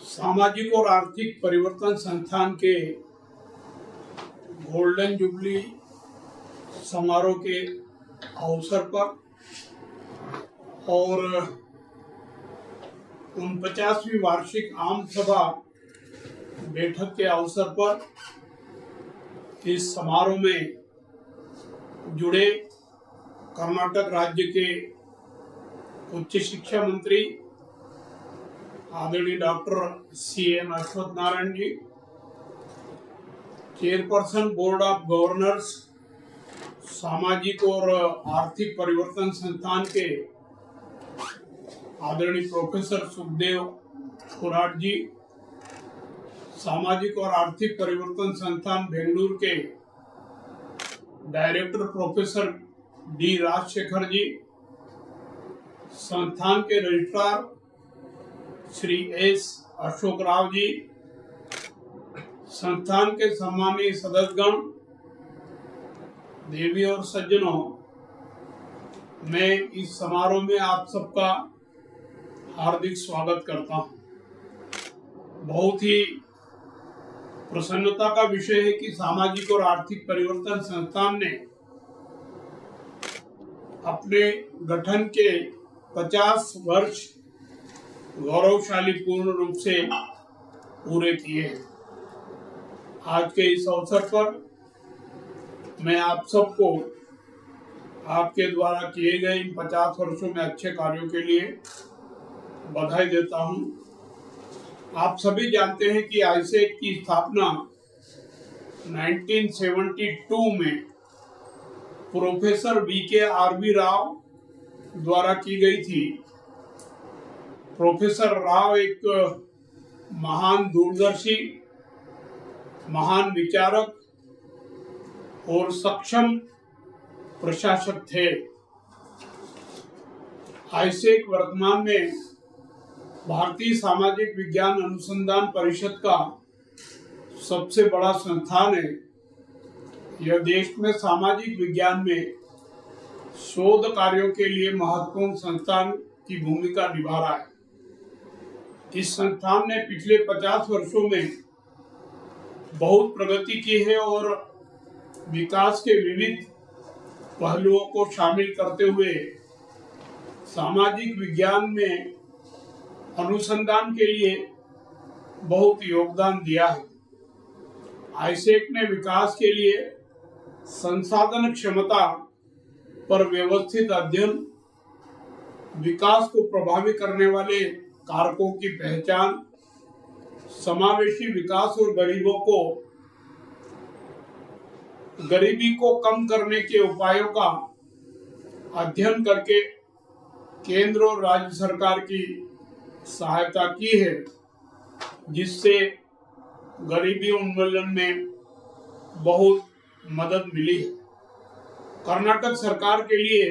सामाजिक और आर्थिक परिवर्तन संस्थान के गोल्डन जुबली समारोह के अवसर पर और 49वीं वार्षिक आम सभा बैठक के अवसर पर इस समारोह में जुड़े कर्नाटक राज्य के उच्च शिक्षा मंत्री आदरणीय doctor CN Ashwath Narayan ji, chairperson board of governors सामाजिक और आर्थिक परिवर्तन संस्थान के आदरणीय प्रोफेसर सुखदेव खुराट जी, सामाजिक और आर्थिक परिवर्तन संस्थान बेंगलुरु के डायरेक्टर प्रोफेसर D राजशेखर जी, संस्थान के रजिस्ट्रार श्री S अशोक राव जी, संस्थान के सम्मानीय सदस्यगण, देवी और सज्जनों, मैं इस समारोह में आप सबका हार्दिक स्वागत करता हूं। बहुत ही प्रसन्नता का विषय है कि सामाजिक और आर्थिक परिवर्तन संस्थान ने अपने गठन के 50 वर्ष गौरवशाली पूर्ण रूप से पूरे किए हैं। आज के इस अवसर पर मैं आप सबको आपके द्वारा किए गए इन 50 वर्षों में अच्छे कार्यों के लिए बधाई देता हूं। आप सभी जानते हैं कि आईसेक की स्थापना 1972 में प्रोफेसर VKRB राव द्वारा की गई थी। प्रोफेसर राव एक महान दूरदर्शी, महान विचारक और सक्षम प्रशासक थे। आईसेक वर्तमान में भारतीय सामाजिक विज्ञान अनुसंधान परिषद का सबसे बड़ा संस्थान है। यह देश में सामाजिक विज्ञान में शोध कार्यों के लिए महत्वपूर्ण संस्थान की भूमिका निभा रहा है। इस संस्थान ने पिछले 50 वर्षों में बहुत प्रगति की है और विकास के विविध पहलुओं को शामिल करते हुए सामाजिक विज्ञान में अनुसंधान के लिए बहुत योगदान दिया है। आईसेक ने विकास के लिए संसाधन क्षमता पर व्यवस्थित अध्ययन, विकास को प्रभावित करने वाले कारकों की पहचान, समावेशी विकास और गरीबी को कम करने के उपायों का अध्ययन करके केंद्र और राज्य सरकार की सहायता की है, जिससे गरीबी उन्मूलन में बहुत मदद मिली है। कर्नाटक सरकार के लिए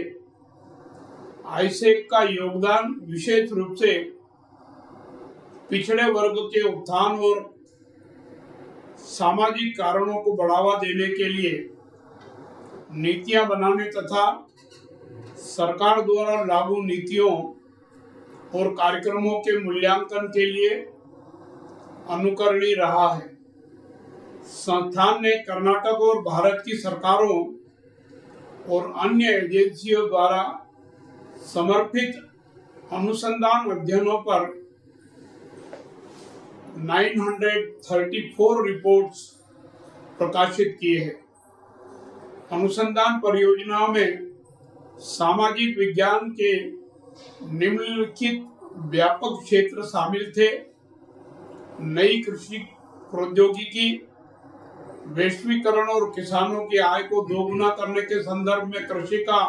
आईसेक का योगदान विशेष रूप से पिछड़े वर्ग के उत्थान और सामाजिक कारणों को बढ़ावा देने के लिए नीतियां बनाने तथा सरकार द्वारा लागू नीतियों और कार्यक्रमों के मूल्यांकन के लिए अनुकरणीय रहा है। संस्थान ने कर्नाटक और भारत की सरकारों और अन्य एजेंसियों द्वारा समर्पित अनुसंधान अध्ययनों पर 934 रिपोर्ट्स प्रकाशित किए हैं। अनुसंधान परियोजनाओं में सामाजिक विज्ञान के निम्नलिखित व्यापक क्षेत्र शामिल थे: नई कृषि प्रौद्योगिकी, वैश्वीकरण और किसानों की आय को दोगुना करने के संदर्भ में कृषि का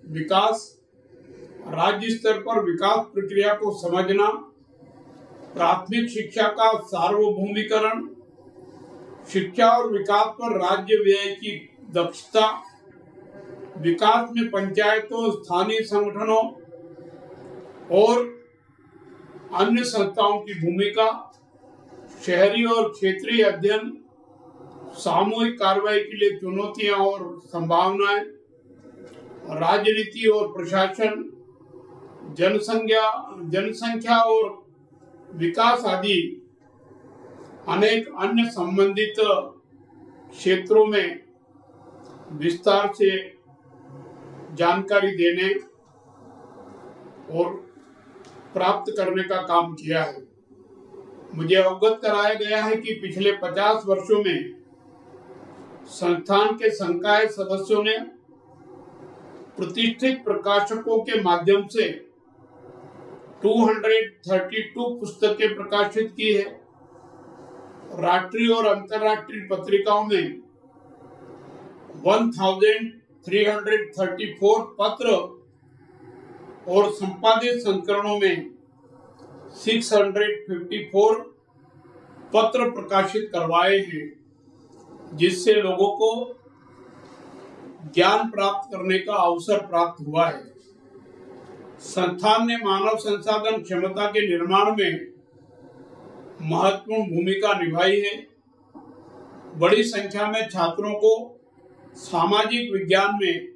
विकास, राज्य स्तर पर विकास प्रक्रिया को समझना, प्राथमिक शिक्षा का सार्वभौमिकरण, शिक्षा और विकास पर राज्य व्यय की दक्षता, विकास में पंचायतों, स्थानीय संगठनों और अन्य संस्थाओं की भूमिका, शहरी और क्षेत्रीय अध्ययन, सामूहिक कार्रवाई के लिए चुनौतियां और संभावनाएं, राजनीति और प्रशासन, जनसंख्या और विकास आदि अनेक अन्य संबंधित क्षेत्रों में विस्तार से जानकारी देने और प्राप्त करने का काम किया है। मुझे अवगत कराया गया है कि पिछले 50 वर्षों में संस्थान के संकाय सदस्यों ने प्रतिष्ठित प्रकाशकों के माध्यम से 232 पुस्तकें प्रकाशित की है। राष्ट्रीय और अंतर्राष्ट्रीय पत्रिकाओं में 1334 पत्र और संपादित संस्करणों में 654 पत्र प्रकाशित करवाए हैं, जिससे लोगों को ज्ञान प्राप्त करने का अवसर प्राप्त हुआ है। संस्थान ने मानव संसाधन क्षमता के निर्माण में महत्वपूर्ण भूमिका निभाई है। बड़ी संख्या में छात्रों को सामाजिक विज्ञान में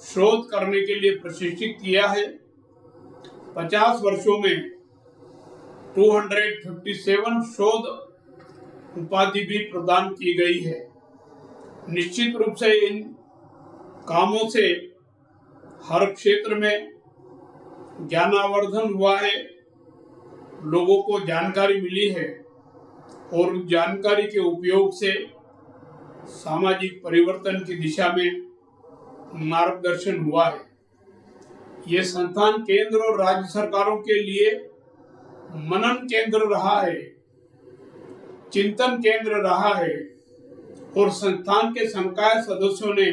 शोध करने के लिए प्रशिक्षित किया है। 50 वर्षों में 257 शोध उपाधि भी प्रदान की गई है। निश्चित रूप से इन कामों से हर क्षेत्र में ज्ञानावर्धन हुआ है, लोगों को जानकारी मिली है और उस जानकारी के उपयोग से सामाजिक परिवर्तन की दिशा में मार्गदर्शन हुआ है। ये संस्थान केंद्र और राज्य सरकारों के लिए मनन केंद्र रहा है, चिंतन केंद्र रहा है और संस्थान के संकाय सदस्यों ने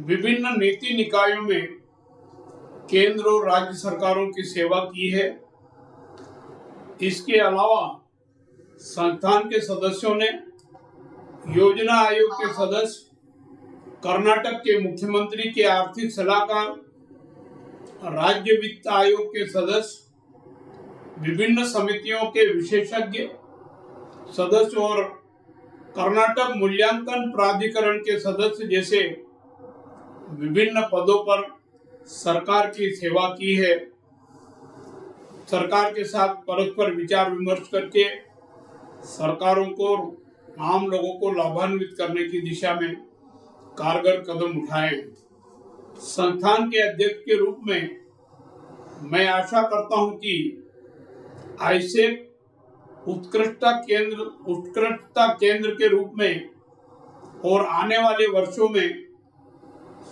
विभिन्न नीति निकायों में केंद्र और राज्य सरकारों की सेवा की है। इसके अलावा संस्थान के सदस्यों ने योजना आयोग के सदस्य, कर्नाटक के मुख्यमंत्री के आर्थिक सलाहकार, राज्य वित्त आयोग के सदस्य, विभिन्न समितियों के विशेषज्ञ सदस्य और कर्नाटक मूल्यांकन प्राधिकरण के सदस्य जैसे विभिन्न पदों पर सरकार की सेवा की है। सरकार के साथ परस्पर विचार विमर्श करके सरकारों को, आम लोगों को लाभान्वित करने की दिशा में कारगर कदम उठाए। संस्थान के अध्यक्ष के रूप में मैं आशा करता हूं कि आईसेक उत्कृष्टता केंद्र के रूप में और आने वाले वर्षों में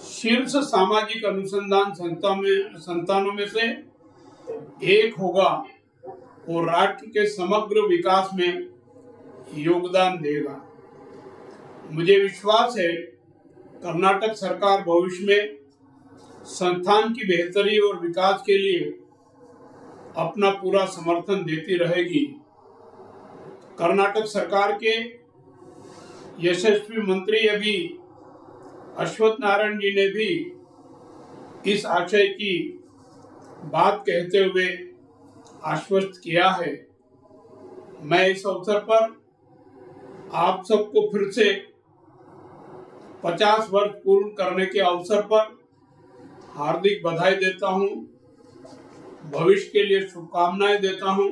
शीर्ष सामाजिक अनुसंधान संस्थानों में से एक होगा और राष्ट्र के समग्र विकास में योगदान देगा। मुझे विश्वास है कर्नाटक सरकार भविष्य में संस्थान की बेहतरी और विकास के लिए अपना पूरा समर्थन देती रहेगी। कर्नाटक सरकार के यशस्वी मंत्री अभी अश्वत्थ नारायण जी ने भी इस आशय की बात कहते हुए आश्वस्त किया है। मैं इस अवसर पर आप सबको फिर से 50 वर्ष पूर्ण करने के अवसर पर हार्दिक बधाई देता हूं, भविष्य के लिए शुभकामनाएं देता हूं।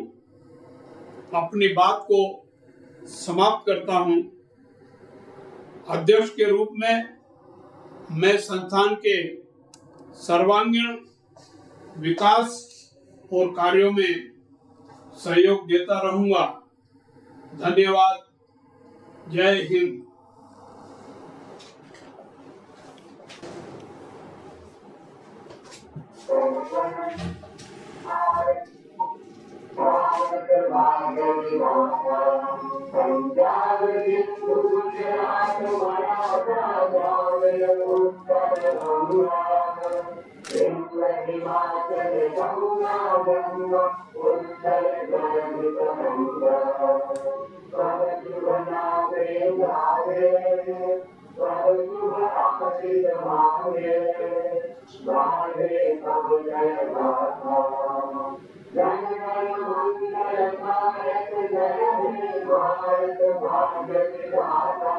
अपनी बात को समाप्त करता हूं। अध्यक्ष के रूप में मैं संस्थान के सर्वांगीण विकास और कार्यों में सहयोग देता रहूंगा। धन्यवाद। जय हिंद। भारत भाग्य विधाता